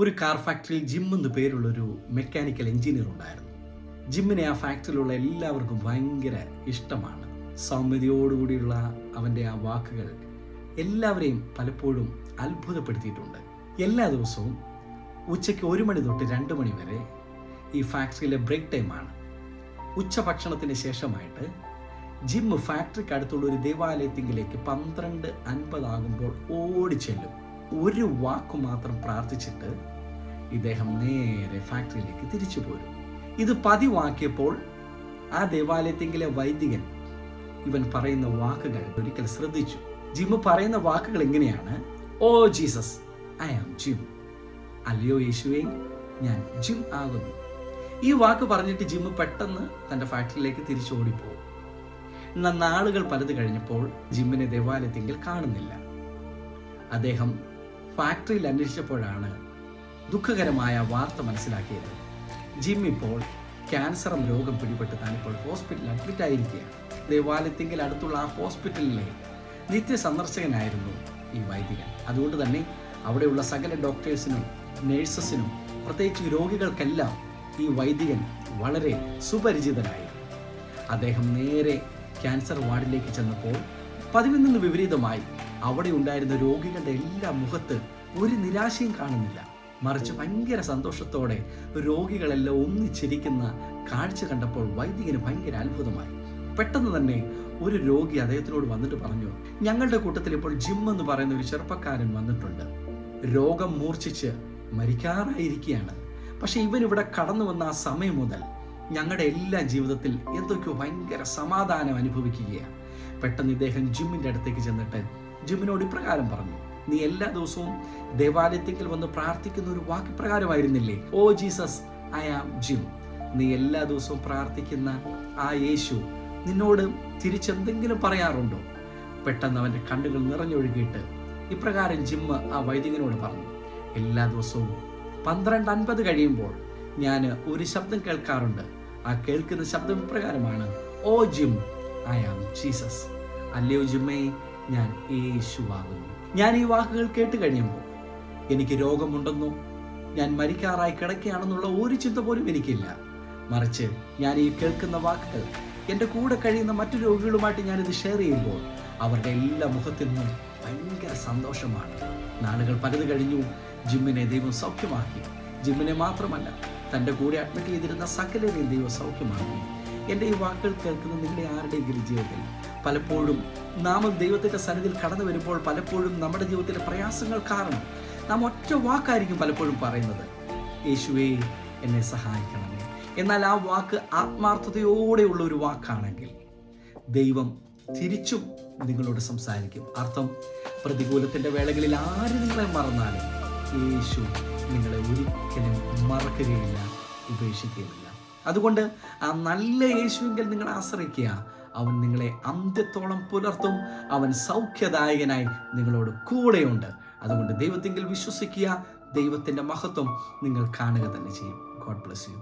ഒരു കാർ ഫാക്ടറിയിൽ ജിം എന്ന് പേരുള്ളൊരു മെക്കാനിക്കൽ എഞ്ചിനീയർ ഉണ്ടായിരുന്നു. ജിമ്മിനെ ആ ഫാക്ടറിയിലുള്ള എല്ലാവർക്കും ഭയങ്കര ഇഷ്ടമാണ്. സൗമ്യതയോടുകൂടിയുള്ള അവൻ്റെ ആ വാക്കുകൾ എല്ലാവരെയും പലപ്പോഴും അത്ഭുതപ്പെടുത്തിയിട്ടുണ്ട്. എല്ലാ ദിവസവും ഉച്ചയ്ക്ക് 1 മണി തൊട്ട് 2 മണി വരെ ഈ ഫാക്ടറിയിലെ ബ്രേക്ക് ടൈമാണ്. ഉച്ചഭക്ഷണത്തിന് ശേഷമായിട്ട് ജിം ഫാക്ടറിക്ക് അടുത്തുള്ള ഒരു ദേവാലയത്തിങ്കിലേക്ക് 12:50 ആകുമ്പോൾ ഓടിച്ചെല്ലും. ഒരു വാക്കു മാത്രം പ്രാർത്ഥിച്ചിട്ട് ഇദ്ദേഹം നേരെ ഫാക്ടറിയിലേക്ക് തിരിച്ചു പോരും. ഇത് പതിവാക്കിയപ്പോൾ ആ ദേവാലയത്തിങ്കിലെ വൈദികൻ ഇവൻ പറയുന്ന വാക്കുകൾ ഒരിക്കൽ ശ്രദ്ധിച്ചു. ജിം പറയുന്ന വാക്കുകൾ എങ്ങനെയാണ്? Oh Jesus, I am gym. അല്ലയോ യേശുവേ, ഞാൻ ജിം ആകുന്നു. ഈ വാക്ക് പറഞ്ഞിട്ട് ജിം പെട്ടെന്ന് തൻ്റെ ഫാക്ടറിയിലേക്ക് തിരിച്ചു ഓടിപ്പോകും. എന്നാൽ നാളുകൾ പലത് കഴിഞ്ഞപ്പോൾ ജിമ്മിനെ ദേവാലയത്തിങ്കിൽ കാണുന്നില്ല. അദ്ദേഹം ഫാക്ടറിയിൽ അന്വേഷിച്ചപ്പോഴാണ് ദുഃഖകരമായ വാർത്ത മനസ്സിലാക്കിയത്. ജിം ഇപ്പോൾ ക്യാൻസർ രോഗം പിടിപെട്ട് താനിപ്പോൾ ഹോസ്പിറ്റലിൽ അഡ്മിറ്റ് ആയിരിക്കുകയാണ്. ദേവാലയത്തിങ്കിൽ അടുത്തുള്ള ആ ഹോസ്പിറ്റലിലെ നിത്യ സന്ദർശകനായിരുന്നു ഈ വൈദികൻ. അതുകൊണ്ട് തന്നെ അവിടെയുള്ള സകല ഡോക്ടേഴ്സിനും നേഴ്സസിനും പ്രത്യേകിച്ച് രോഗികൾക്കെല്ലാം ഈ വൈദികൻ വളരെ സുപരിചിതനായിരുന്നു. അദ്ദേഹം നേരെ ക്യാൻസർ വാർഡിലേക്ക് ചെന്നപ്പോൾ പതിവിൽ നിന്ന് വിപരീതമായി അവിടെ ഉണ്ടായിരുന്ന രോഗികളുടെ എല്ലാ മുഖത്ത് ഒരു നിരാശയും കാണുന്നില്ല. മറിച്ച് ഭയങ്കര സന്തോഷത്തോടെ രോഗികളെല്ലാം ഒന്നിച്ചിരിക്കുന്ന കാഴ്ച കണ്ടപ്പോൾ വൈദികന് ഭയങ്കര അത്ഭുതമായി. പെട്ടെന്ന് തന്നെ ഒരു രോഗി അദ്ദേഹത്തിനോട് വന്നിട്ട് പറഞ്ഞു, ഞങ്ങളുടെ കൂട്ടത്തിൽ ഇപ്പോൾ ജിം എന്ന് പറയുന്ന ഒരു ചെറുപ്പക്കാരൻ വന്നിട്ടുണ്ട്. രോഗം മൂർച്ഛിച്ച് മരിക്കാറായിരിക്കുകയാണ്. പക്ഷെ ഇവൻ ഇവിടെ കടന്നു വന്ന ആ സമയം മുതൽ ഞങ്ങളുടെ എല്ലാ ജീവിതത്തിൽ എന്തൊക്കെയോ ഭയങ്കര സമാധാനം അനുഭവിക്കുകയാണ്. പെട്ടെന്ന് ഇദ്ദേഹം ജിമ്മിൻ്റെ അടുത്തേക്ക് ചെന്നിട്ട് ജിമ്മിനോട് ഇപ്രകാരം പറഞ്ഞു, നീ എല്ലാ ദിവസവും ദേവാലയത്തിൽ വന്ന് പ്രാർത്ഥിക്കുന്ന ഒരു വാക്ക് പ്രകാരമായിരുന്നില്ലേ? Oh Jesus, I am gym. നീ എല്ലാ ദിവസവും പ്രാർത്ഥിക്കുന്ന ആ യേശു നിന്നോട് തിരിച്ചെന്തെങ്കിലും പറയാറുണ്ടോ? പെട്ടെന്ന് അവൻ്റെ കണ്ണുകൾ നിറഞ്ഞൊഴുകിയിട്ട് ഇപ്രകാരം ജിമ്മ് ആ വൈദികനോട് പറഞ്ഞു, എല്ലാ ദിവസവും 12:50 കഴിയുമ്പോൾ ഞാൻ ഒരു ശബ്ദം കേൾക്കാറുണ്ട്. ആ കേൾക്കുന്ന ശബ്ദം ഇപ്രകാരമാണ്, ഓ ജിം, ഐ ആം ജീസസ്. അല്ലയോ ജിമ്മേ, ഞാൻ യേശുവാകുന്നു. ഞാൻ ഈ വാക്കുകൾ കേട്ട് കഴിയുമ്പോൾ എനിക്ക് രോഗമുണ്ടെന്നോ ഞാൻ മരിക്കാറായി കിടക്കുകയാണെന്നുള്ള ഒരു ചിന്ത പോലും എനിക്കില്ല. മറിച്ച് ഞാൻ ഈ കേൾക്കുന്ന വാക്കുകൾ എൻ്റെ കൂടെ കഴിയുന്ന മറ്റു രോഗികളുമായിട്ട് ഞാനിത് ഷെയർ ചെയ്യുമ്പോൾ അവരുടെ എല്ലാ മുഖത്തിൽ നിന്നും ഭയങ്കര സന്തോഷമാണ്. നാളുകൾ പലത് കഴിഞ്ഞു. ജിമ്മിനെ ദൈവം സൗഖ്യമാക്കി. ജിമ്മിനെ മാത്രമല്ല, തൻ്റെ കൂടെ അഡ്മിറ്റ് ചെയ്തിരുന്ന സകലരെയും ദൈവം സൗഖ്യമാക്കി. എൻ്റെ ഈ വാക്കുകൾ കേൾക്കുന്ന നിങ്ങളുടെ ആരുടെയെങ്കിലും ജീവിതത്തിൽ പലപ്പോഴും നാം ദൈവത്തിൻ്റെ സന്നിധിയിൽ കടന്നു വരുമ്പോൾ പലപ്പോഴും നമ്മുടെ ജീവിതത്തിലെ പ്രയാസങ്ങൾ കാരണം നാം ഒറ്റ വാക്കായിരിക്കും പലപ്പോഴും പറയുന്നത്, യേശുവേ എന്നെ സഹായിക്കണമേ. എന്നാൽ ആ വാക്ക് ആത്മാർത്ഥതയോടെയുള്ള ഒരു വാക്കാണെങ്കിൽ ദൈവം തിരിച്ചും നിങ്ങളോട് സംസാരിക്കും. അർത്ഥം, പ്രതികൂലത്തിൻ്റെ വേളകളിൽ ആര് നിങ്ങളെ മറന്നാലും യേശു നിങ്ങളെ ഒരിക്കലും മറക്കുകയില്ല, ഉപേക്ഷിക്കുകയില്ല. അതുകൊണ്ട് ആ നല്ല യേശുവിൽ നിങ്ങൾ ആശ്രയിക്കുക. അവൻ നിങ്ങളെ അന്ത്യത്തോളം പുലർത്തും. അവൻ സൗഖ്യദായകനായി നിങ്ങളോട് കൂടെയുണ്ട്. അതുകൊണ്ട് ദൈവത്തിങ്കിൽ വിശ്വസിക്കുക. ദൈവത്തിൻ്റെ മഹത്വം നിങ്ങൾ കാണുക തന്നെ ചെയ്യും. God bless you.